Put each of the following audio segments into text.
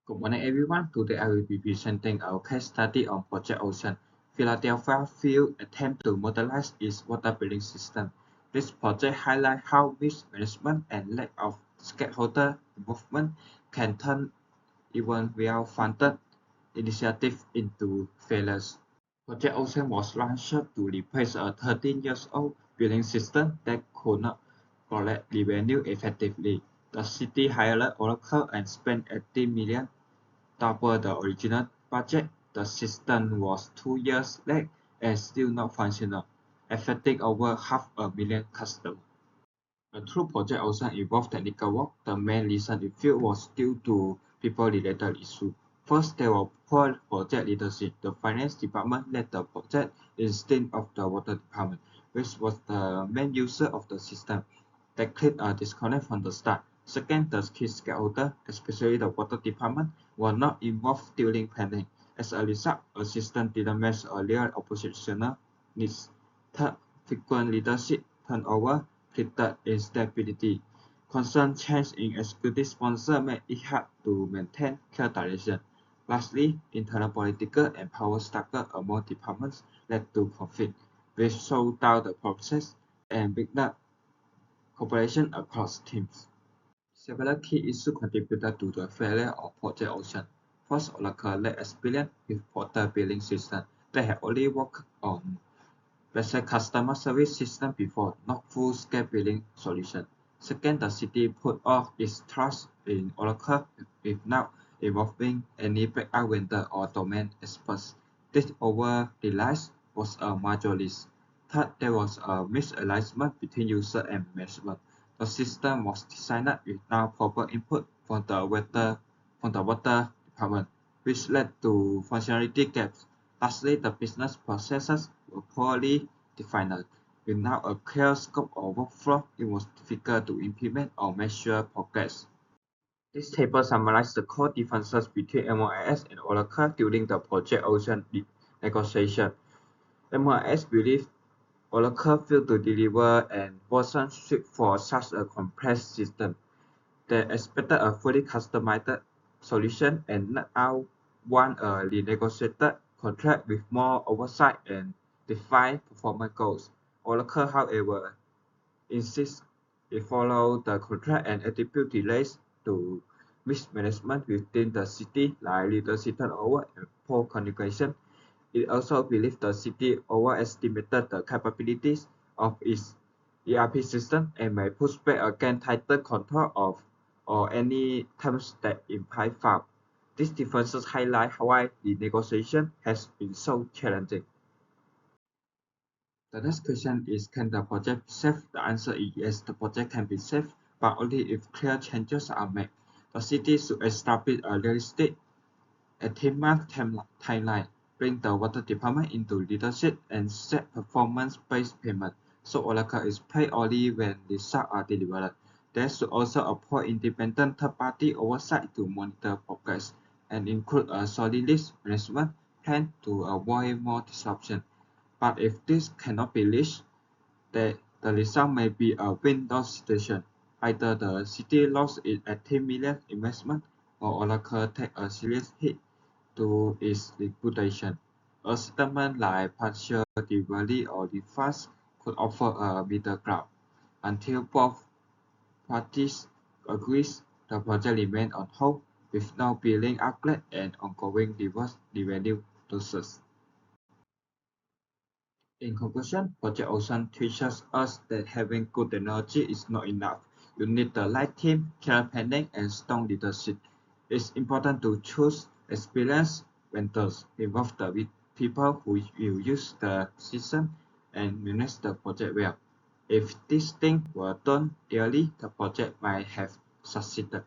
Good morning, everyone. Today I will be presenting our case study on Project Ocean. Philadelphia Field attempt to modernize its water billing system. This project highlights how mismanagement and lack of stakeholder involvement can turn even well-funded initiatives into failures. Project Ocean was launched to replace a 13-year-old billing system that could not collect revenue effectively. The city hired Oracle and spent $80 million, double the original budget. The system was 2 years late and still not functional, affecting over 500,000 customers. The true project also involved technical work. The main reason it failed was due to people-related issues. First, there was poor project leadership. The finance department led the project instead of the water department, which was the main user of the system. They created a disconnect from the start. Second, the key stakeholders, especially the water department, were not involved during planning. As a result, a system didn't match a real operational needs. Third, frequent leadership turnover created instability. Constant change in executive sponsor made it hard to maintain clear direction. Lastly, internal political and power struggle among departments led to conflict, which slowed down the process and weakened cooperation across teams. Several key issues contributed to the failure of Project Ocean. First, Oracle lacked experience with water billing system. They had only worked on basic customer service system before, not full-scale billing solution. Second, the city put all its trust in Oracle without involving any backup vendor or domain experts. This over-reliance was a major risk. Third, there was a misalignment between user and management. The system was designed without proper input from the water department, which led to functionality gaps. Lastly, the business processes were poorly defined. Without a clear scope or workflow, it was difficult to implement or measure progress. This table summarizes the core differences between MRIS and Oracle during the Project Ocean negotiation. MRIS believed Oracle failed to deliver and wasn't suited for such a complex system. They expected a fully customized solution and now want a renegotiated contract with more oversight and defined performance goals. Oracle, however, insists it follow the contract and attribute delays to mismanagement within the city, like leadership turnover and poor communication. It also believes the city overestimated the capabilities of its ERP system and may push back against tighter control of or any terms that imply fraud. These differences highlight why the negotiation has been so challenging. The next question is, can the project be safe? The answer is yes, the project can be safe, but only if clear changes are made. The city should establish a realistic 18-month timeline, bring the water department into leadership, and set performance-based payment, so Oracle is paid only when results are delivered. There should also appoint independent third-party oversight to monitor progress, and include a solid risk management plan to avoid more disruption. But if this cannot be reached, the result may be a win-loss situation. Either the city lost its 18 million investment, or Oracle take a serious hit to its reputation. A settlement like partial delivery or refunds could offer a middle ground. Until both parties agree, the project remains on hold with no billing outlet and ongoing revenue losses. In conclusion, Project Ocean teaches us that having good technology is not enough. You need the right team, clear planning, and strong leadership. It's important to choose experienced vendors, involve the people who will use the system, and manage the project well. If these things were done early, the project might have succeeded.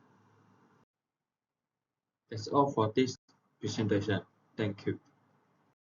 That's all for this presentation. Thank you.